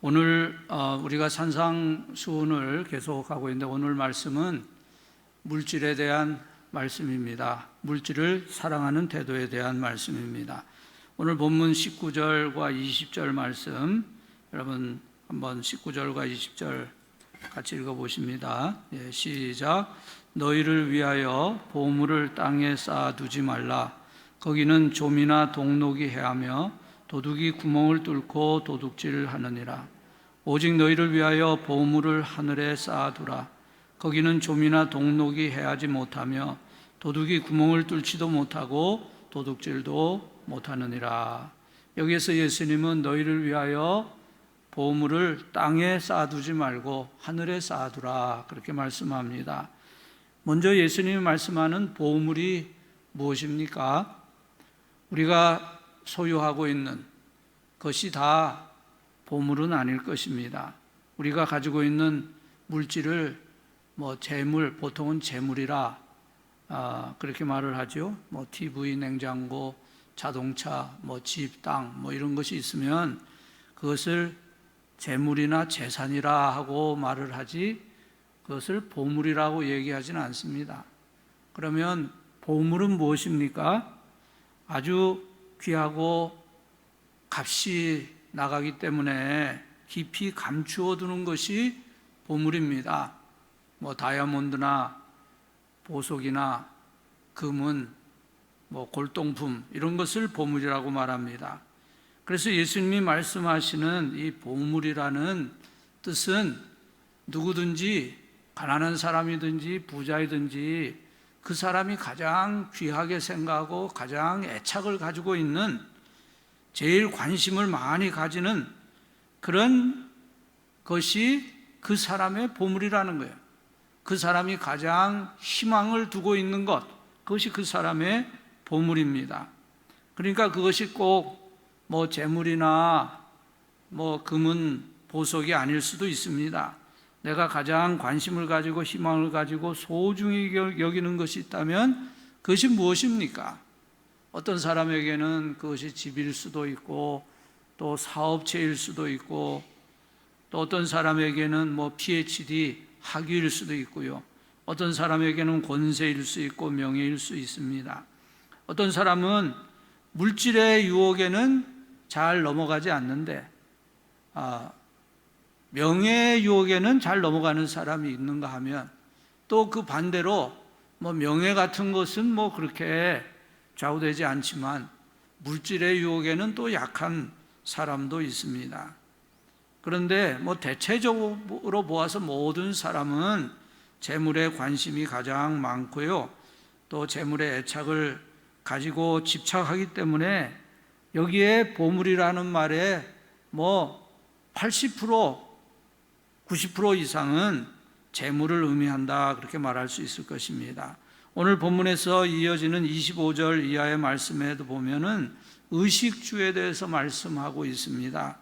오늘 우리가 산상수훈을 계속하고 있는데 오늘 말씀은 물질에 대한 말씀입니다. 물질을 사랑하는 태도에 대한 말씀입니다. 오늘 본문 19절과 20절 말씀, 여러분 한번 19절과 20절 같이 읽어보십니다. 시작. 너희를 위하여 보물을 땅에 쌓아두지 말라. 거기는 좀이나 동록이 해하며 도둑이 구멍을 뚫고 도둑질하느니라. 오직 너희를 위하여 보물을 하늘에 쌓아두라. 거기는 좀이나 동록이 해하지 못하며 도둑이 구멍을 뚫지도 못하고 도둑질도 못하느니라. 여기에서 예수님은 너희를 위하여 보물을 땅에 쌓아두지 말고 하늘에 쌓아두라 그렇게 말씀합니다. 먼저 예수님이 말씀하는 보물이 무엇입니까? 우리가 소유하고 있는 것이 다 보물은 아닐 것입니다. 우리가 가지고 있는 물질을 재물, 보통은 재물이라 그렇게 말을 하죠. TV, 냉장고, 자동차, 집, 땅 이런 것이 있으면 그것을 재물이나 재산이라 하고 말을 하지 그것을 보물이라고 얘기하지는 않습니다. 그러면 보물은 무엇입니까? 아주 귀하고 값이 나가기 때문에 깊이 감추어 두는 것이 보물입니다. 다이아몬드나 보석이나 금은 골동품 이런 것을 보물이라고 말합니다. 그래서 예수님이 말씀하시는 이 보물이라는 뜻은 누구든지 가난한 사람이든지 부자이든지 그 사람이 가장 귀하게 생각하고 가장 애착을 가지고 있는 제일 관심을 많이 가지는 그런 것이 그 사람의 보물이라는 거예요. 그 사람이 가장 희망을 두고 있는 것, 그것이 그 사람의 보물입니다. 그러니까 그것이 꼭 재물이나 금은 보석이 아닐 수도 있습니다. 내가 가장 관심을 가지고 희망을 가지고 소중히 여기는 것이 있다면 그것이 무엇입니까? 어떤 사람에게는 그것이 집일 수도 있고 또 사업체일 수도 있고 또 어떤 사람에게는 PhD 학위일 수도 있고요. 어떤 사람에게는 권세일 수 있고 명예일 수 있습니다. 어떤 사람은 물질의 유혹에는 잘 넘어가지 않는데 명예의 유혹에는 잘 넘어가는 사람이 있는가 하면 또 그 반대로 명예 같은 것은 그렇게 좌우되지 않지만 물질의 유혹에는 또 약한 사람도 있습니다. 그런데 대체적으로 보아서 모든 사람은 재물에 관심이 가장 많고요. 또 재물에 애착을 가지고 집착하기 때문에 여기에 보물이라는 말에 80% 90% 이상은 재물을 의미한다 그렇게 말할 수 있을 것입니다. 오늘 본문에서 이어지는 25절 이하의 말씀에도 보면은 의식주에 대해서 말씀하고 있습니다.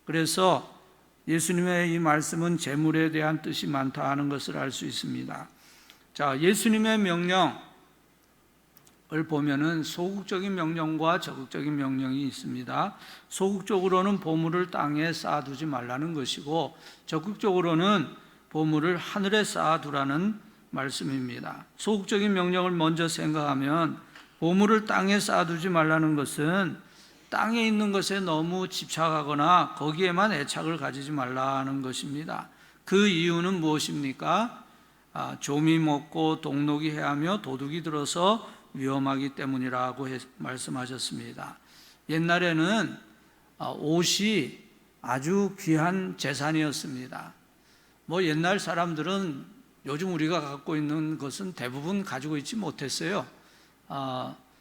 그래서 예수님의 이 말씀은 재물에 대한 뜻이 많다 하는 것을 알 수 있습니다. 자, 예수님의 명령을 보면은 소극적인 명령과 적극적인 명령이 있습니다. 소극적으로는 보물을 땅에 쌓아두지 말라는 것이고 적극적으로는 보물을 하늘에 쌓아두라는 말씀입니다. 소극적인 명령을 먼저 생각하면 보물을 땅에 쌓아두지 말라는 것은 땅에 있는 것에 너무 집착하거나 거기에만 애착을 가지지 말라는 것입니다. 그 이유는 무엇입니까? 좀이 먹고 동록이 해하며 도둑이 들어서 위험하기 때문이라고 말씀하셨습니다. 옛날에는 옷이 아주 귀한 재산이었습니다. 옛날 사람들은 요즘 우리가 갖고 있는 것은 대부분 가지고 있지 못했어요.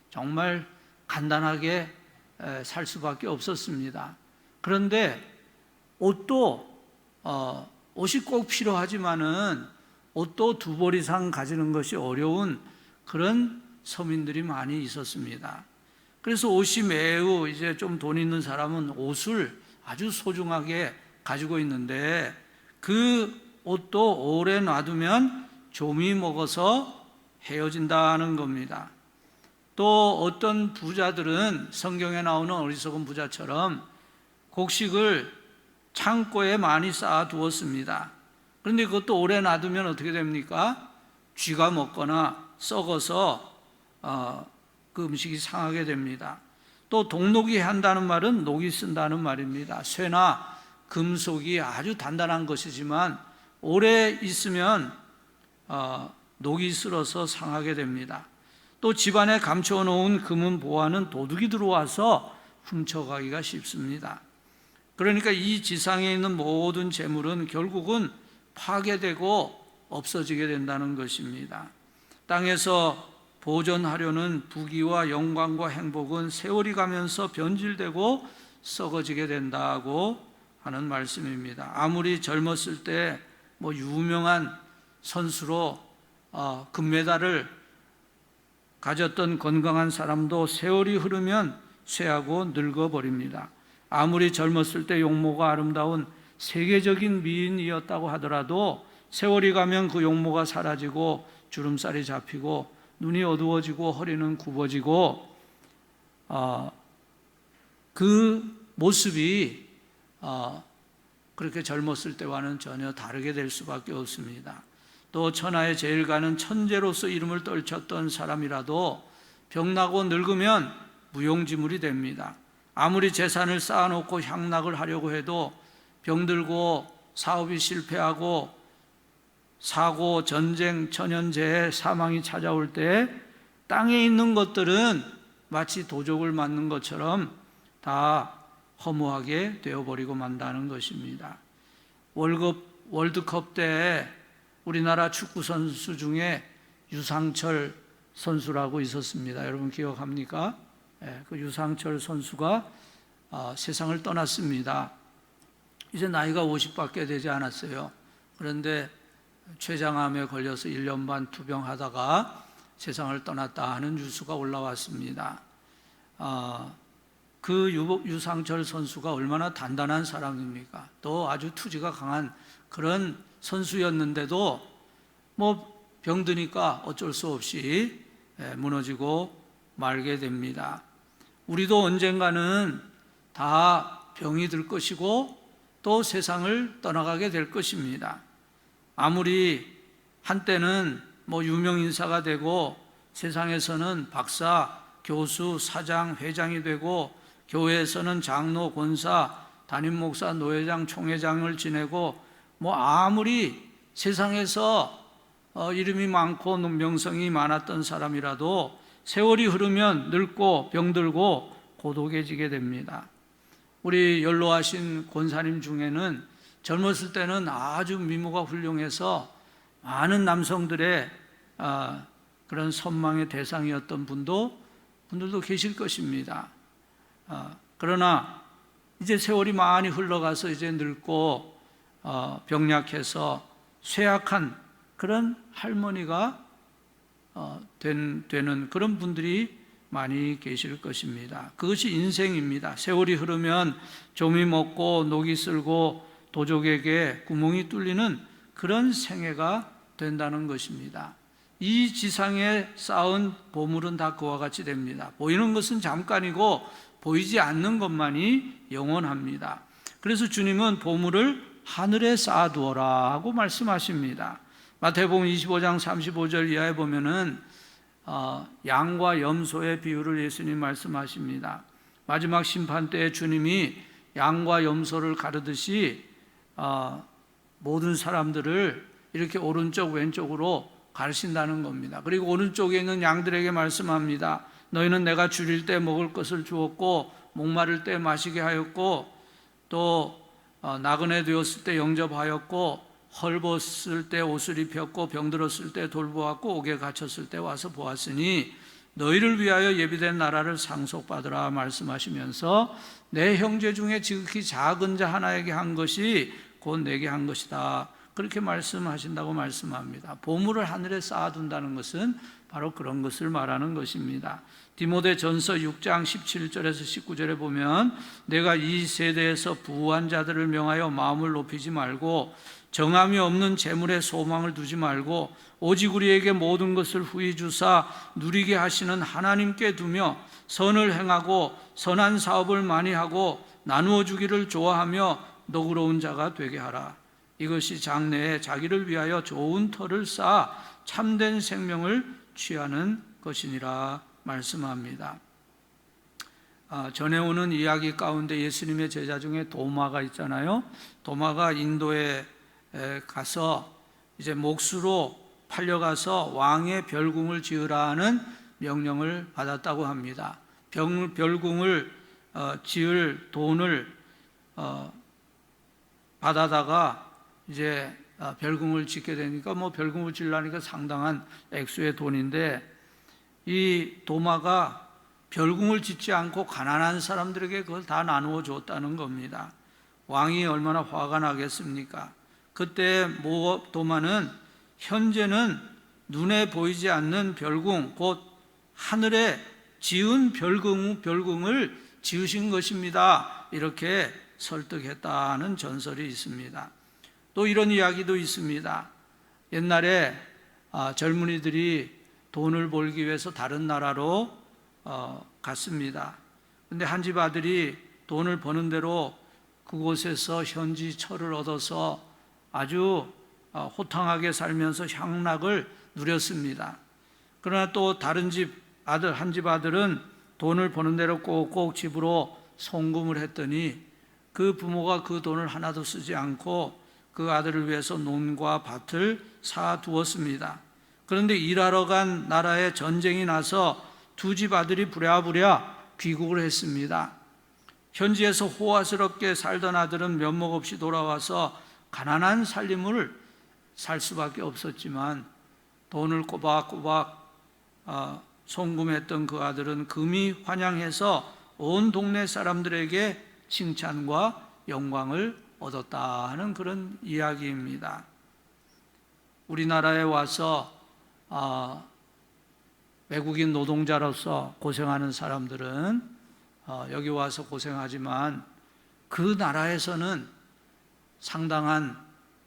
정말 간단하게 살 수밖에 없었습니다. 그런데 옷도 옷이 꼭 필요하지만은 옷도 두 벌 이상 가지는 것이 어려운 그런 서민들이 많이 있었습니다. 그래서 옷이 매우 이제 좀 돈 있는 사람은 옷을 아주 소중하게 가지고 있는데 그 옷도 오래 놔두면 좀이 먹어서 헤어진다는 겁니다. 또 어떤 부자들은 성경에 나오는 어리석은 부자처럼 곡식을 창고에 많이 쌓아 두었습니다. 그런데 그것도 오래 놔두면 어떻게 됩니까? 쥐가 먹거나 썩어서 그 음식이 상하게 됩니다. 또 동녹이 한다는 말은 녹이 쓴다는 말입니다. 쇠나 금속이 아주 단단한 것이지만 오래 있으면 녹이 슬어서 상하게 됩니다. 또 집안에 감춰 놓은 금은 보화는 도둑이 들어와서 훔쳐가기가 쉽습니다. 그러니까 이 지상에 있는 모든 재물은 결국은 파괴되고 없어지게 된다는 것입니다. 땅에서 보존하려는 부귀와 영광과 행복은 세월이 가면서 변질되고 썩어지게 된다고 하는 말씀입니다. 아무리 젊었을 때 유명한 선수로 금메달을 가졌던 건강한 사람도 세월이 흐르면 쇠하고 늙어버립니다. 아무리 젊었을 때 용모가 아름다운 세계적인 미인이었다고 하더라도 세월이 가면 그 용모가 사라지고 주름살이 잡히고 눈이 어두워지고 허리는 굽어지고 그 모습이 그렇게 젊었을 때와는 전혀 다르게 될 수밖에 없습니다. 또 천하의 제일 가는 천재로서 이름을 떨쳤던 사람이라도 병나고 늙으면 무용지물이 됩니다. 아무리 재산을 쌓아놓고 향락을 하려고 해도 병들고 사업이 실패하고 사고, 전쟁, 천연재해, 사망이 찾아올 때 땅에 있는 것들은 마치 도적을 맞는 것처럼 다 허무하게 되어버리고 만다는 것입니다. 월드컵 때 우리나라 축구 선수 중에 유상철 선수라고 있었습니다. 여러분 기억합니까? 그 유상철 선수가 세상을 떠났습니다. 이제 나이가 50밖에 되지 않았어요. 그런데 췌장암에 걸려서 1년 반 투병하다가 세상을 떠났다 하는 뉴스가 올라왔습니다. 그 유상철 선수가 얼마나 단단한 사람입니까? 또 아주 투지가 강한 그런 선수였는데도 병드니까 어쩔 수 없이 무너지고 말게 됩니다. 우리도 언젠가는 다 병이 들 것이고 또 세상을 떠나가게 될 것입니다. 아무리 한때는 유명 인사가 되고 세상에서는 박사, 교수, 사장, 회장이 되고 교회에서는 장로, 권사, 담임 목사, 노회장, 총회장을 지내고 아무리 세상에서 이름이 많고 명성이 많았던 사람이라도 세월이 흐르면 늙고 병들고 고독해지게 됩니다. 우리 연로하신 권사님 중에는 젊었을 때는 아주 미모가 훌륭해서 많은 남성들의 그런 선망의 대상이었던 분들도 계실 것입니다. 그러나 이제 세월이 많이 흘러가서 이제 늙고 병약해서 쇠약한 그런 할머니가 되는 그런 분들이 많이 계실 것입니다. 그것이 인생입니다. 세월이 흐르면 좀이 먹고 녹이 슬고 도적에게 구멍이 뚫리는 그런 생애가 된다는 것입니다. 이 지상에 쌓은 보물은 다 그와 같이 됩니다. 보이는 것은 잠깐이고 보이지 않는 것만이 영원합니다. 그래서 주님은 보물을 하늘에 쌓아두어라 하고 말씀하십니다. 마태복음 25장 35절 이하에 보면은 양과 염소의 비유를 예수님 말씀하십니다. 마지막 심판 때에 주님이 양과 염소를 가르듯이 모든 사람들을 이렇게 오른쪽 왼쪽으로 가르친다는 겁니다. 그리고 오른쪽에 있는 양들에게 말씀합니다. 너희는 내가 줄일 때 먹을 것을 주었고 목마를 때 마시게 하였고 또 나그네 되었을 때 영접하였고 헐벗을 때 옷을 입혔고 병들었을 때 돌보았고 옥에 갇혔을 때 와서 보았으니 너희를 위하여 예비된 나라를 상속받으라 말씀하시면서 내 형제 중에 지극히 작은 자 하나에게 한 것이 곧 내게 한 것이다. 그렇게 말씀하신다고 말씀합니다. 보물을 하늘에 쌓아둔다는 것은 바로 그런 것을 말하는 것입니다. 디모데전서 6장 17절에서 19절에 보면 내가 이 세대에서 부한 자들을 명하여 마음을 높이지 말고 정함이 없는 재물에 소망을 두지 말고 오직 우리에게 모든 것을 후히 주사 누리게 하시는 하나님께 두며 선을 행하고 선한 사업을 많이 하고 나누어 주기를 좋아하며 너그러운 자가 되게 하라. 이것이 장래에 자기를 위하여 좋은 터를 쌓아 참된 생명을 취하는 것이니라 말씀합니다. 전해오는 이야기 가운데 예수님의 제자 중에 도마가 있잖아요. 도마가 인도에 가서 이제 몫으로 팔려가서 왕의 별궁을 지으라는 명령을 받았다고 합니다. 별궁을 지을 돈을 받아다가 이제 별궁을 짓게 되니까 별궁을 지으려니까 상당한 액수의 돈인데, 이 도마가 별궁을 짓지 않고 가난한 사람들에게 그걸 다 나누어 줬다는 겁니다. 왕이 얼마나 화가 나겠습니까? 그때 도마는 현재는 눈에 보이지 않는 별궁, 곧 하늘에 지은 별궁을 지으신 것입니다. 이렇게 설득했다는 전설이 있습니다. 또 이런 이야기도 있습니다. 옛날에 젊은이들이 돈을 벌기 위해서 다른 나라로 갔습니다. 근데 한 집 아들이 돈을 버는 대로 그곳에서 현지 철을 얻어서 아주 호탕하게 살면서 향락을 누렸습니다. 그러나 또 다른 한 집 아들은 돈을 버는 대로 꼭꼭 집으로 송금을 했더니 그 부모가 그 돈을 하나도 쓰지 않고 그 아들을 위해서 논과 밭을 사두었습니다. 그런데 일하러 간 나라에 전쟁이 나서 두 집 아들이 부랴부랴 귀국을 했습니다. 현지에서 호화스럽게 살던 아들은 면목 없이 돌아와서 가난한 삶을 살 수밖에 없었지만, 돈을 꼬박꼬박 송금했던 그 아들은 금이 환영해서 온 동네 사람들에게 칭찬과 영광을 얻었다 하는 그런 이야기입니다. 우리나라에 와서 외국인 노동자로서 고생하는 사람들은 여기 와서 고생하지만 그 나라에서는 상당한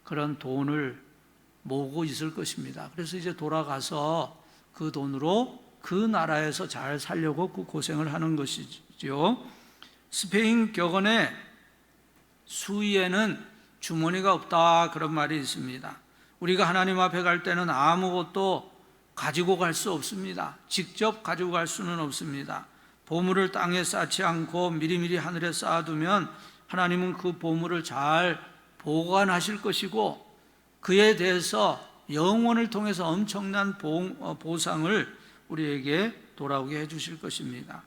그런 돈을 모으고 있을 것입니다. 그래서 이제 돌아가서 그 돈으로 그 나라에서 잘 살려고 그 고생을 하는 것이죠. 스페인 격언에 수위에는 주머니가 없다 그런 말이 있습니다. 우리가 하나님 앞에 갈 때는 아무것도 가지고 갈 수 없습니다. 직접 가지고 갈 수는 없습니다. 보물을 땅에 쌓지 않고 미리미리 하늘에 쌓아두면 하나님은 그 보물을 잘 보관하실 것이고, 그에 대해서 영원을 통해서 엄청난 보상을 우리에게 돌아오게 해주실 것입니다.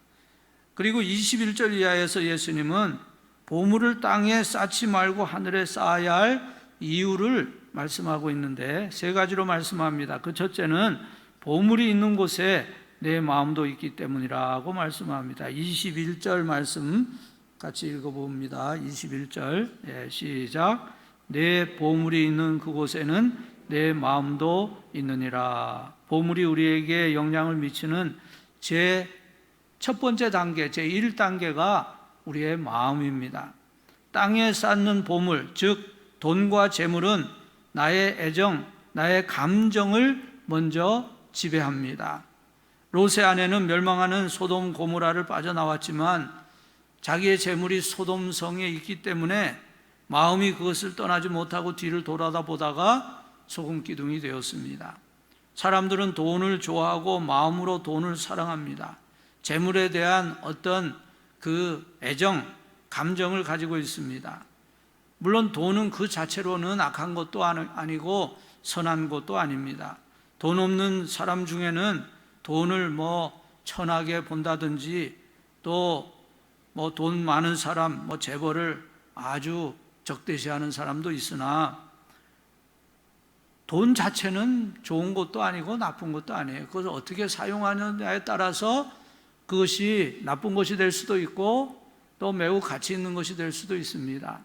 그리고 21절 이하에서 예수님은 보물을 땅에 쌓지 말고 하늘에 쌓아야 할 이유를 말씀하고 있는데 세 가지로 말씀합니다. 그 첫째는 보물이 있는 곳에 내 마음도 있기 때문이라고 말씀합니다. 21절 말씀 같이 읽어봅니다. 21절 시작. 내 보물이 있는 그곳에는 내 마음도 있느니라. 보물이 우리에게 영향을 미치는 첫 번째 단계, 제1단계가 우리의 마음입니다. 땅에 쌓는 보물, 즉 돈과 재물은 나의 애정, 나의 감정을 먼저 지배합니다. 롯의 아내는 멸망하는 소돔 고모라를 빠져나왔지만 자기의 재물이 소돔성에 있기 때문에 마음이 그것을 떠나지 못하고 뒤를 돌아다보다가 소금 기둥이 되었습니다. 사람들은 돈을 좋아하고 마음으로 돈을 사랑합니다. 재물에 대한 어떤 그 애정, 감정을 가지고 있습니다. 물론 돈은 그 자체로는 악한 것도 아니고 선한 것도 아닙니다. 돈 없는 사람 중에는 돈을 천하게 본다든지 또 돈 많은 사람, 재벌을 아주 적대시하는 사람도 있으나 돈 자체는 좋은 것도 아니고 나쁜 것도 아니에요. 그것을 어떻게 사용하느냐에 따라서 그것이 나쁜 것이 될 수도 있고 또 매우 가치 있는 것이 될 수도 있습니다.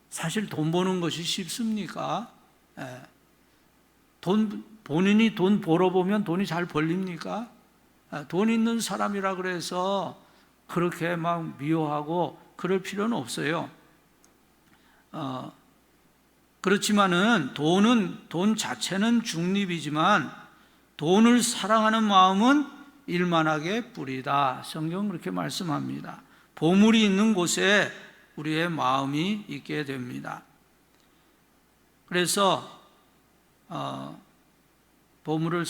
사실 돈 버는 것이 쉽습니까? 본인이 돈 벌어보면 돈이 잘 벌립니까? 돈 있는 사람이라 그래서 그렇게 막 미워하고 그럴 필요는 없어요. 그렇지만은 돈 자체는 중립이지만 돈을 사랑하는 마음은 일만하게 뿌리다. 성경은 그렇게 말씀합니다. 보물이 있는 곳에 우리의 마음이 있게 됩니다. 그래서 보물을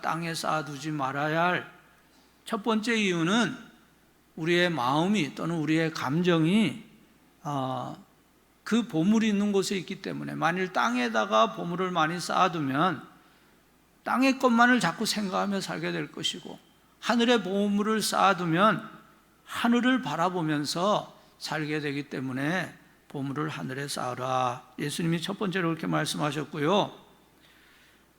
땅에 쌓아두지 말아야 할 첫 번째 이유는 우리의 마음이 또는 우리의 감정이 그 보물이 있는 곳에 있기 때문에, 만일 땅에다가 보물을 많이 쌓아두면 땅의 것만을 자꾸 생각하며 살게 될 것이고, 하늘의 보물을 쌓아두면 하늘을 바라보면서 살게 되기 때문에 보물을 하늘에 쌓으라. 예수님이 첫 번째로 그렇게 말씀하셨고요.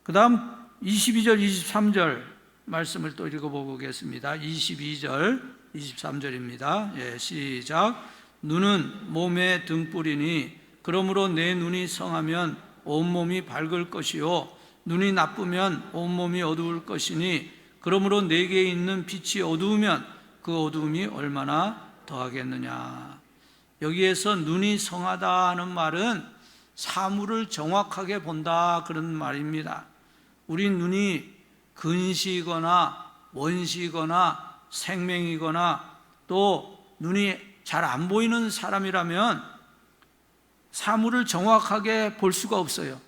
그 다음 22절, 23절 말씀을 또 읽어보겠습니다. 22절, 23절입니다. 시작. 눈은 몸의 등불이니 그러므로 내 눈이 성하면 온몸이 밝을 것이요 눈이 나쁘면 온몸이 어두울 것이니 그러므로 내게 있는 빛이 어두우면 그 어두움이 얼마나 더하겠느냐. 여기에서 눈이 성하다 하는 말은 사물을 정확하게 본다 그런 말입니다. 우리 눈이 근시거나 원시거나 생명이거나 또 눈이 잘 안 보이는 사람이라면 사물을 정확하게 볼 수가 없어요.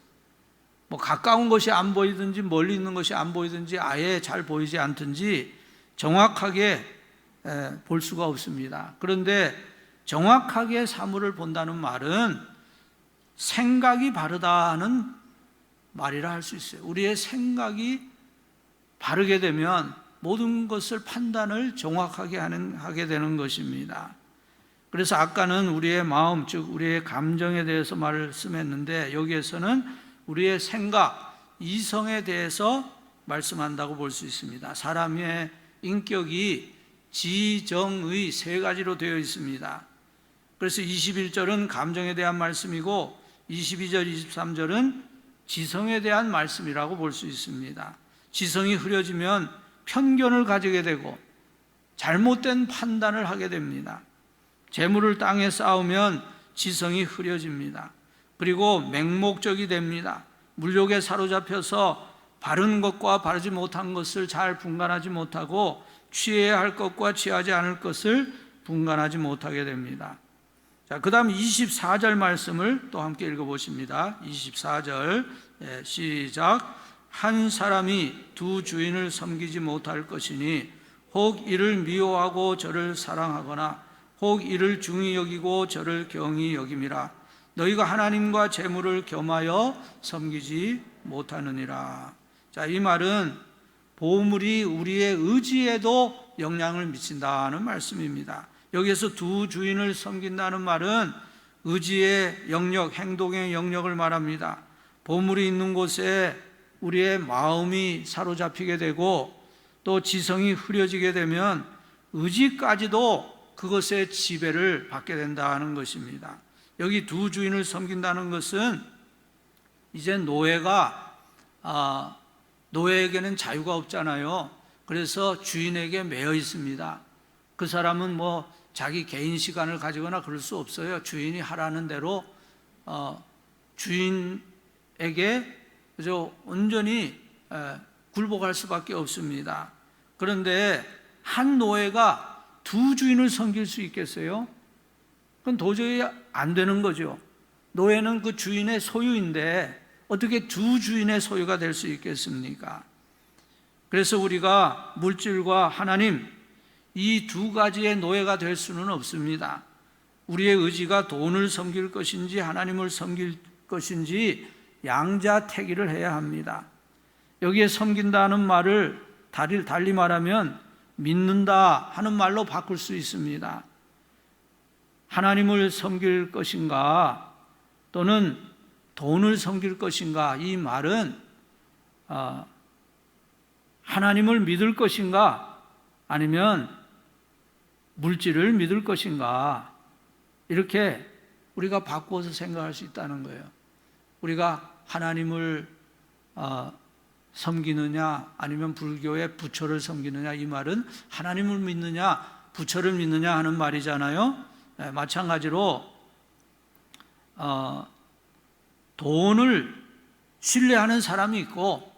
뭐 가까운 것이 안 보이든지 멀리 있는 것이 안 보이든지 아예 잘 보이지 않든지 정확하게 볼 수가 없습니다. 그런데 정확하게 사물을 본다는 말은 생각이 바르다는 말이라 할 수 있어요. 우리의 생각이 바르게 되면 모든 것을 판단을 정확하게 하게 되는 것입니다. 그래서 아까는 우리의 마음, 즉 우리의 감정에 대해서 말씀했는데 여기에서는 우리의 생각, 이성에 대해서 말씀한다고 볼 수 있습니다. 사람의 인격이 지정의 세 가지로 되어 있습니다. 그래서 21절은 감정에 대한 말씀이고 22절, 23절은 지성에 대한 말씀이라고 볼 수 있습니다. 지성이 흐려지면 편견을 가지게 되고 잘못된 판단을 하게 됩니다. 재물을 땅에 쌓으면 지성이 흐려집니다. 그리고 맹목적이 됩니다. 물욕에 사로잡혀서 바른 것과 바르지 못한 것을 잘 분간하지 못하고 취해야 할 것과 취하지 않을 것을 분간하지 못하게 됩니다. 자, 그 다음 24절 말씀을 또 함께 읽어보십니다. 24절 시작. 한 사람이 두 주인을 섬기지 못할 것이니 혹 이를 미워하고 저를 사랑하거나 혹 이를 중히 여기고 저를 경히 여김이라. 너희가 하나님과 재물을 겸하여 섬기지 못하느니라. 자, 이 말은 보물이 우리의 의지에도 영향을 미친다는 말씀입니다. 여기에서 두 주인을 섬긴다는 말은 의지의 영역, 행동의 영역을 말합니다. 보물이 있는 곳에 우리의 마음이 사로잡히게 되고 또 지성이 흐려지게 되면 의지까지도 그것의 지배를 받게 된다는 것입니다. 여기 두 주인을 섬긴다는 것은 이제 노예에게는 자유가 없잖아요. 그래서 주인에게 매여 있습니다. 그 사람은 뭐 자기 개인 시간을 가지거나 그럴 수 없어요. 주인이 하라는 대로 주인에게 그저 온전히 굴복할 수밖에 없습니다. 그런데 한 노예가 두 주인을 섬길 수 있겠어요? 그건 도저히 안 되는 거죠. 노예는 그 주인의 소유인데 어떻게 두 주인의 소유가 될 수 있겠습니까? 그래서 우리가 물질과 하나님 이 두 가지의 노예가 될 수는 없습니다. 우리의 의지가 돈을 섬길 것인지 하나님을 섬길 것인지 양자택일을 해야 합니다. 여기에 섬긴다는 말을 달리 말하면 믿는다 하는 말로 바꿀 수 있습니다. 하나님을 섬길 것인가 또는 돈을 섬길 것인가, 이 말은 하나님을 믿을 것인가 아니면 물질을 믿을 것인가, 이렇게 우리가 바꾸어서 생각할 수 있다는 거예요. 우리가 하나님을 섬기느냐 아니면 불교의 부처를 섬기느냐, 이 말은 하나님을 믿느냐 부처를 믿느냐 하는 말이잖아요. 마찬가지로 돈을 신뢰하는 사람이 있고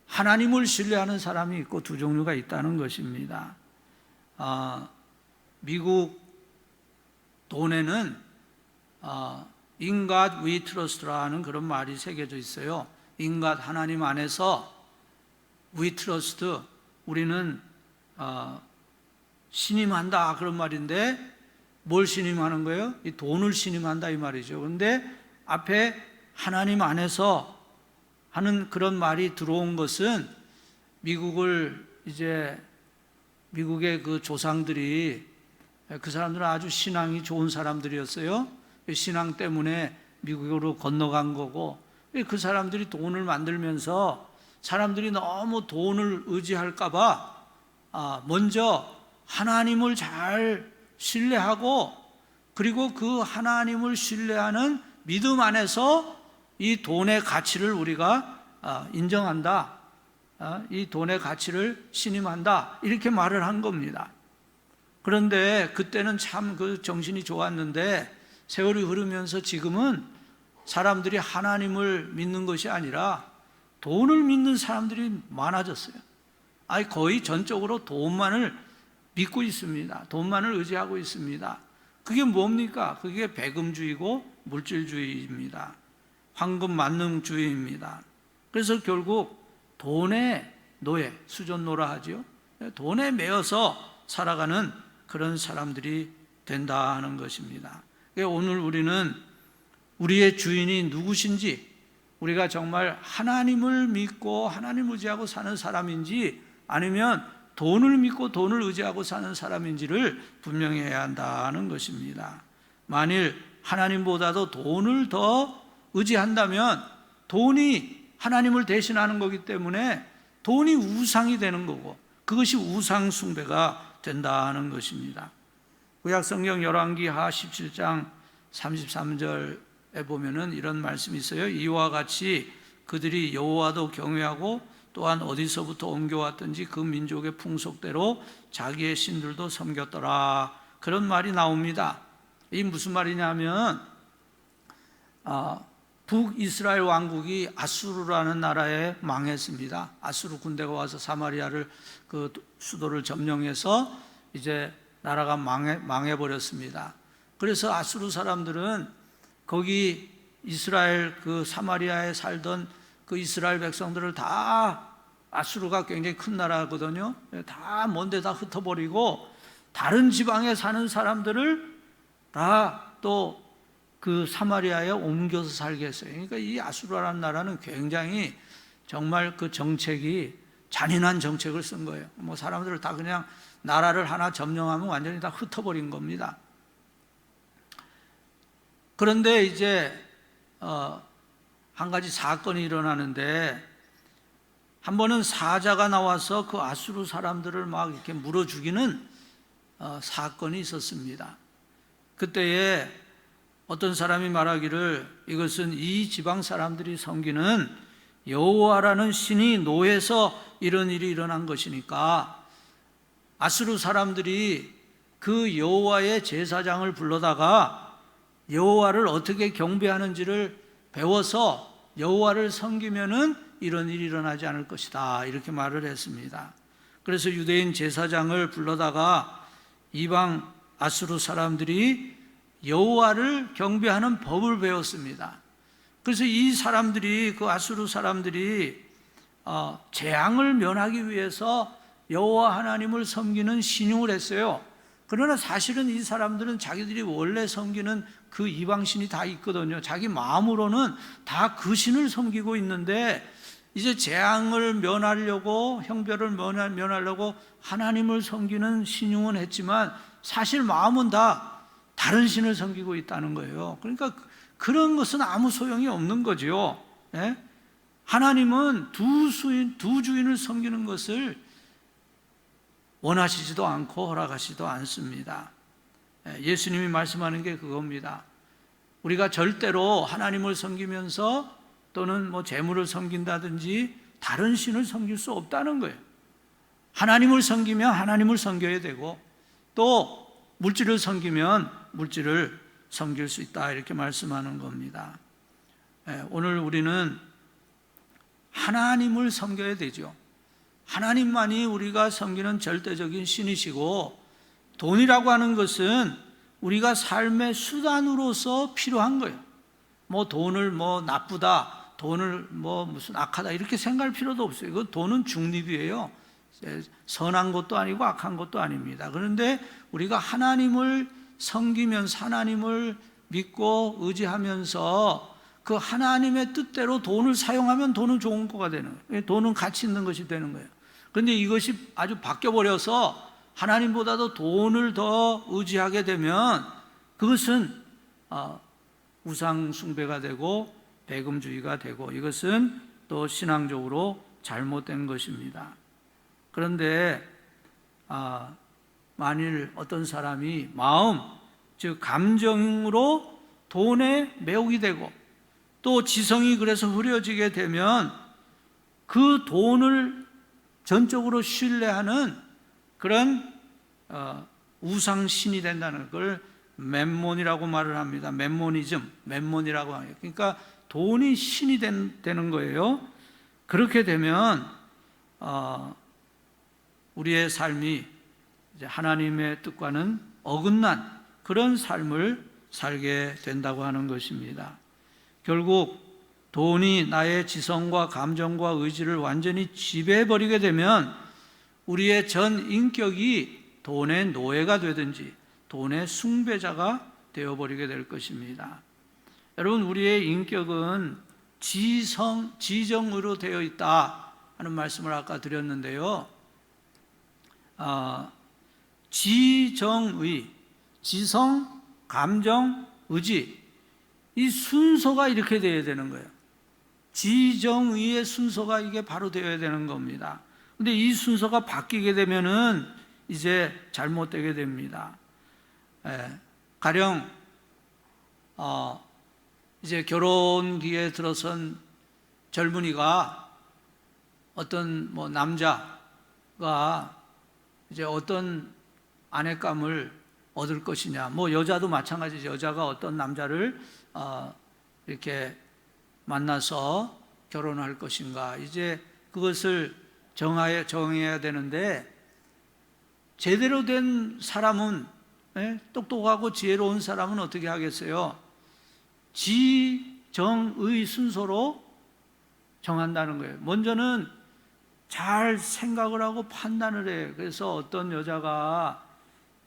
하나님을 신뢰하는 사람이 있고 두 종류가 있다는 것입니다. 미국 돈에는 In God we trust라는 그런 말이 새겨져 있어요. In God, 하나님 안에서 we trust, 우리는 신임한다 그런 말인데, 뭘 신임하는 거예요? 이 돈을 신임한다 이 말이죠. 그런데 앞에 하나님 안에서 하는 그런 말이 들어온 것은 미국의 그 조상들이, 그 사람들은 아주 신앙이 좋은 사람들이었어요. 신앙 때문에 미국으로 건너간 거고, 그 사람들이 돈을 만들면서 사람들이 너무 돈을 의지할까봐 먼저 하나님을 잘 신뢰하고, 그리고 그 하나님을 신뢰하는 믿음 안에서 이 돈의 가치를 우리가 인정한다, 이 돈의 가치를 신임한다, 이렇게 말을 한 겁니다. 그런데 그때는 참 그 정신이 좋았는데, 세월이 흐르면서 지금은 사람들이 하나님을 믿는 것이 아니라 돈을 믿는 사람들이 많아졌어요. 거의 전적으로 돈만을 믿고 있습니다. 돈만을 의지하고 있습니다. 그게 뭡니까? 그게 배금주의고 물질주의입니다. 황금 만능주의입니다. 그래서 결국 돈의 노예, 수존노라 하죠. 돈에 매여서 살아가는 그런 사람들이 된다는 것입니다. 오늘 우리는 우리의 주인이 누구신지, 우리가 정말 하나님을 믿고 하나님을 의지하고 사는 사람인지, 아니면 돈을 믿고 돈을 의지하고 사는 사람인지를 분명히 해야 한다는 것입니다. 만일 하나님보다도 돈을 더 의지한다면 돈이 하나님을 대신하는 거기 때문에 돈이 우상이 되는 거고, 그것이 우상 숭배가 된다는 것입니다. 구약성경 열왕기하 17장 33절에 보면은 이런 말씀이 있어요. 이와 같이 그들이 여호와도 경외하고 또한 어디서부터 옮겨왔든지 그 민족의 풍속대로 자기의 신들도 섬겼더라, 그런 말이 나옵니다. 이 무슨 말이냐면 북이스라엘 왕국이 아수르라는 나라에 망했습니다. 아수르 군대가 와서 사마리아를, 그 수도를 점령해서 이제 나라가 망해버렸습니다. 그래서 아수르 사람들은 거기 이스라엘, 그 사마리아에 살던 그 이스라엘 백성들을 다, 아수르가 굉장히 큰 나라거든요. 다 먼데 다 흩어버리고 다른 지방에 사는 사람들을 다 또 그 사마리아에 옮겨서 살게 했어요. 그러니까 이 아수르라는 나라는 굉장히 정말 그 정책이 잔인한 정책을 쓴 거예요. 뭐 사람들을 다 그냥 나라를 하나 점령하면 완전히 다 흩어버린 겁니다. 그런데 이제 한 가지 사건이 일어나는데, 한 번은 사자가 나와서 그 아수르 사람들을 막 이렇게 물어 죽이는 사건이 있었습니다. 그때에 어떤 사람이 말하기를, 이것은 이 지방 사람들이 섬기는 여호와라는 신이 노해서 이런 일이 일어난 것이니까, 아수르 사람들이 그 여호와의 제사장을 불러다가 여호와를 어떻게 경배하는지를 배워서 여호와를 섬기면은 이런 일이 일어나지 않을 것이다, 이렇게 말을 했습니다. 그래서 유대인 제사장을 불러다가 이방 아수르 사람들이 여호와를 경배하는 법을 배웠습니다. 그래서 이 사람들이, 그 아수르 사람들이 재앙을 면하기 위해서 여호와 하나님을 섬기는 신용을 했어요. 그러나 사실은 이 사람들은 자기들이 원래 섬기는 그 이방신이 다 있거든요. 자기 마음으로는 다 그 신을 섬기고 있는데, 이제 재앙을 면하려고, 형벌을 면하려고 하나님을 섬기는 신용은 했지만 사실 마음은 다 다른 신을 섬기고 있다는 거예요. 그러니까 그런 것은 아무 소용이 없는 거죠. 예? 하나님은 두 주인을 섬기는 것을 원하시지도 않고 허락하시지도 않습니다. 예수님이 말씀하는 게 그겁니다. 우리가 절대로 하나님을 섬기면서 또는 뭐 재물을 섬긴다든지 다른 신을 섬길 수 없다는 거예요. 하나님을 섬기면 하나님을 섬겨야 되고, 또 물질을 섬기면 물질을 섬길 수 있다, 이렇게 말씀하는 겁니다. 오늘 우리는 하나님을 섬겨야 되죠. 하나님만이 우리가 섬기는 절대적인 신이시고, 돈이라고 하는 것은 우리가 삶의 수단으로서 필요한 거예요. 뭐 돈을 뭐 나쁘다, 돈을 뭐 무슨 악하다 이렇게 생각할 필요도 없어요. 이거 돈은 중립이에요. 선한 것도 아니고 악한 것도 아닙니다. 그런데 우리가 하나님을 섬기면서 하나님을 믿고 의지하면서 그 하나님의 뜻대로 돈을 사용하면 돈은 좋은 거가 되는 거예요. 돈은 가치 있는 것이 되는 거예요. 그런데 이것이 아주 바뀌어버려서 하나님보다도 돈을 더 의지하게 되면 그것은 우상 숭배가 되고 배금주의가 되고 이것은 또 신앙적으로 잘못된 것입니다. 그런데 만일 어떤 사람이 마음, 즉 감정으로 돈에 매혹이 되고 또 지성이 그래서 흐려지게 되면 그 돈을 전적으로 신뢰하는 그런 우상신이 된다는 걸 맴몬이라고 말을 합니다. 맴몬이라고 해요. 그러니까 돈이 신이 되는 거예요. 그렇게 되면 우리의 삶이 이제 하나님의 뜻과는 어긋난 그런 삶을 살게 된다고 하는 것입니다. 결국 돈이 나의 지성과 감정과 의지를 완전히 지배해버리게 되면 우리의 전 인격이 돈의 노예가 되든지 돈의 숭배자가 되어버리게 될 것입니다. 여러분, 우리의 인격은 지정으로 되어 있다 하는 말씀을 아까 드렸는데요. 지정의, 지성, 감정, 의지 이 순서가 이렇게 되어야 되는 거예요. 지정의의 순서가 이게 바로 되어야 되는 겁니다. 근데 이 순서가 바뀌게 되면은 이제 잘못되게 됩니다. 가령 이제 결혼기에 들어선 젊은이가 어떤 뭐 남자가 이제 어떤 아내감을 얻을 것이냐, 뭐 여자도 마찬가지죠. 여자가 어떤 남자를 이렇게 만나서 결혼할 것인가, 이제 그것을 정해야 되는데 제대로 된 사람은, 똑똑하고 지혜로운 사람은 어떻게 하겠어요? 지정의 순서로 정한다는 거예요. 먼저는 잘 생각을 하고 판단을 해요. 그래서 어떤 여자가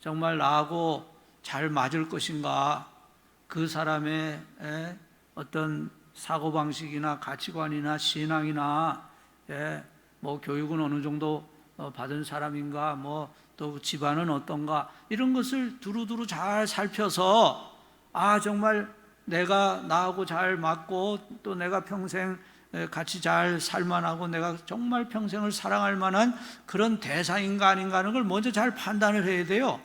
정말 나하고 잘 맞을 것인가, 그 사람의 어떤 사고방식이나 가치관이나 신앙이나 뭐 교육은 어느 정도 받은 사람인가, 뭐 또 집안은 어떤가, 이런 것을 두루두루 잘 살펴서 정말 내가 나하고 잘 맞고 또 내가 평생 같이 잘 살만하고 내가 정말 평생을 사랑할 만한 그런 대상인가 아닌가 하는 걸 먼저 잘 판단을 해야 돼요.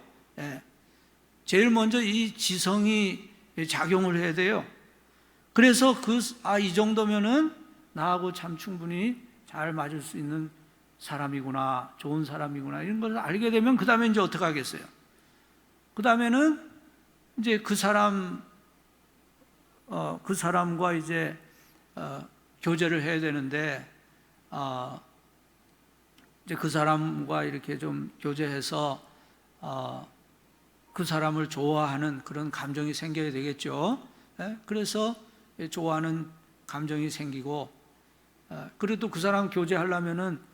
제일 먼저 이 지성이 작용을 해야 돼요. 그래서 이 정도면은 나하고 참 충분히 잘 맞을 수 있는 사람이구나, 좋은 사람이구나, 이런 걸 알게 되면 그 다음에 이제 어떻게 하겠어요? 그 다음에는 이제 그 사람과 이제 교제를 해야 되는데, 이제 그 사람과 이렇게 좀 교제해서 그 사람을 좋아하는 그런 감정이 생겨야 되겠죠. 그래서 좋아하는 감정이 생기고, 그래도 그 사람 교제하려면은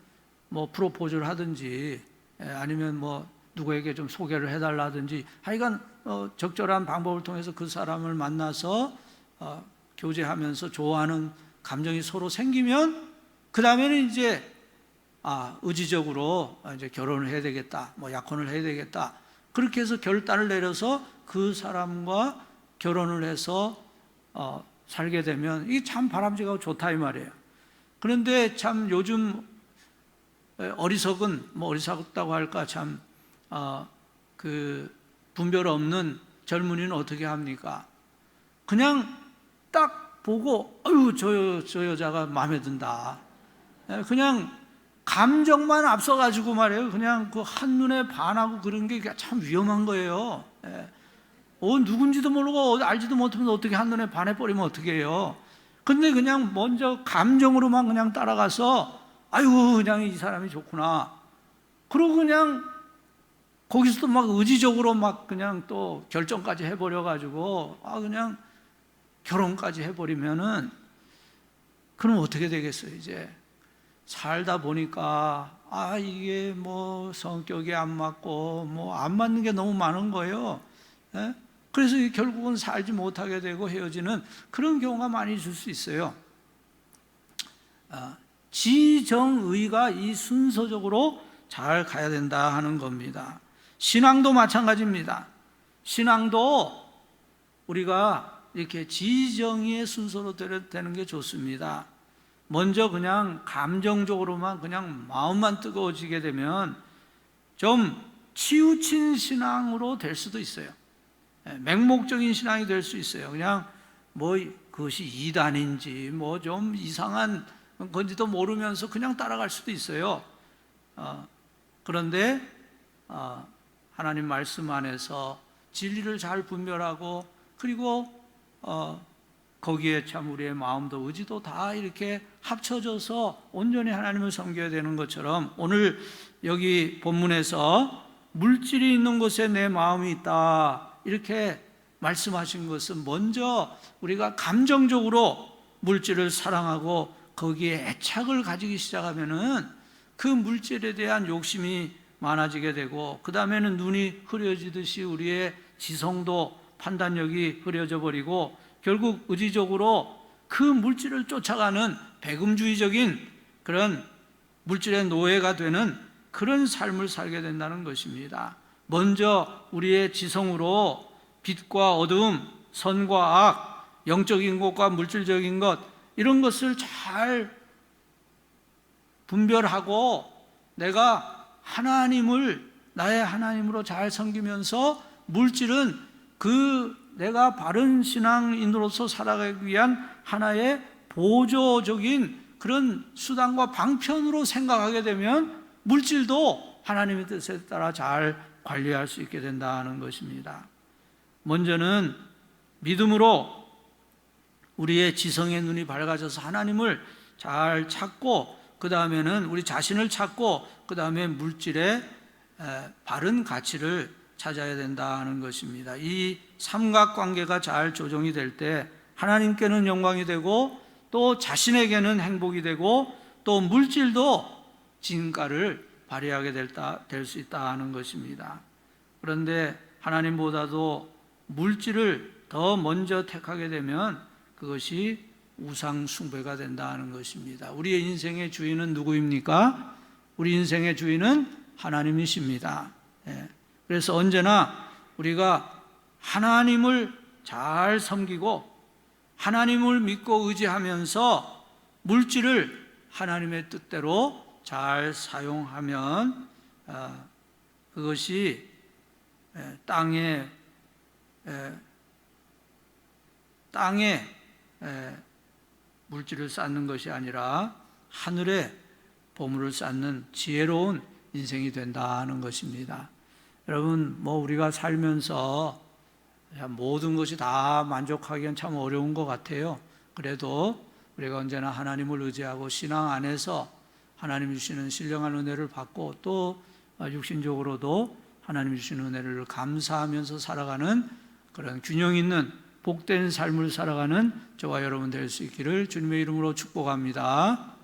뭐 프로포즈를 하든지 아니면 뭐 누구에게 좀 소개를 해달라든지, 하여간 적절한 방법을 통해서 그 사람을 만나서 교제하면서 좋아하는 감정이 서로 생기면 그 다음에는 이제 의지적으로 이제 결혼을 해야 되겠다, 뭐 약혼을 해야 되겠다, 그렇게 해서 결단을 내려서 그 사람과 결혼을 해서 살게 되면 이게 참 바람직하고 좋다 이 말이에요. 그런데 참 요즘 어리석다고 할까, 참 그 분별 없는 젊은이는 어떻게 합니까? 그냥 딱 보고 저 여자가 마음에 든다, 그냥 감정만 앞서가지고 말이에요. 그냥 그 한눈에 반하고 그런 게 참 위험한 거예요. 누군지도 모르고 알지도 못하면서 어떻게 한눈에 반해버리면 어떻게 해요? 근데 그냥 먼저 감정으로만 그냥 따라가서 그냥 이 사람이 좋구나, 그러고 그냥 거기서도 막 의지적으로 막 그냥 또 결정까지 해버려가지고 그냥 결혼까지 해버리면은 그럼 어떻게 되겠어요? 이제 살다 보니까 이게 뭐 성격이 안 맞고 뭐 안 맞는 게 너무 많은 거예요. 예? 그래서 결국은 살지 못하게 되고 헤어지는 그런 경우가 많이 있을 수 있어요. 지정의가 이 순서적으로 잘 가야 된다 하는 겁니다. 신앙도 마찬가지입니다. 신앙도 우리가 이렇게 지정의의 순서로 되는 게 좋습니다. 먼저 그냥 감정적으로만 그냥 마음만 뜨거워지게 되면 좀 치우친 신앙으로 될 수도 있어요. 맹목적인 신앙이 될 수 있어요. 그냥 뭐 그것이 이단인지 뭐 좀 이상한 건지도 모르면서 그냥 따라갈 수도 있어요. 그런데 하나님 말씀 안에서 진리를 잘 분별하고 그리고 거기에 참 우리의 마음도 의지도 다 이렇게 합쳐져서 온전히 하나님을 섬겨야 되는 것처럼 오늘 여기 본문에서 물질이 있는 곳에 내 마음이 있다 이렇게 말씀하신 것은 먼저 우리가 감정적으로 물질을 사랑하고 거기에 애착을 가지기 시작하면은 그 물질에 대한 욕심이 많아지게 되고 그 다음에는 눈이 흐려지듯이 우리의 지성도 판단력이 흐려져 버리고 결국 의지적으로 그 물질을 쫓아가는 배금주의적인 그런 물질의 노예가 되는 그런 삶을 살게 된다는 것입니다. 먼저 우리의 지성으로 빛과 어둠, 선과 악, 영적인 것과 물질적인 것 이런 것을 잘 분별하고 내가 하나님을 나의 하나님으로 잘 섬기면서 물질은 그 내가 바른 신앙인으로서 살아가기 위한 하나의 보조적인 그런 수단과 방편으로 생각하게 되면 물질도 하나님의 뜻에 따라 잘 관리할 수 있게 된다는 것입니다. 먼저는 믿음으로 우리의 지성의 눈이 밝아져서 하나님을 잘 찾고 그 다음에는 우리 자신을 찾고 그 다음에 물질의 바른 가치를 찾아야 된다는 것입니다. 이 삼각관계가 잘 조정이 될 때 하나님께는 영광이 되고 또 자신에게는 행복이 되고 또 물질도 진가를 발휘하게 될 수 있다는 것입니다. 그런데 하나님보다도 물질을 더 먼저 택하게 되면 그것이 우상 숭배가 된다는 것입니다. 우리의 인생의 주인은 누구입니까? 우리 인생의 주인은 하나님이십니다. 그래서 언제나 우리가 하나님을 잘 섬기고 하나님을 믿고 의지하면서 물질을 하나님의 뜻대로 잘 사용하면 그것이 땅에 물질을 쌓는 것이 아니라 하늘에 보물을 쌓는 지혜로운 인생이 된다는 것입니다. 여러분, 우리가 살면서 모든 것이 다 만족하기엔 참 어려운 것 같아요. 그래도 우리가 언제나 하나님을 의지하고 신앙 안에서 하나님 주시는 신령한 은혜를 받고 또 육신적으로도 하나님 주시는 은혜를 감사하면서 살아가는 그런 균형 있는 복된 삶을 살아가는 저와 여러분 될 수 있기를 주님의 이름으로 축복합니다.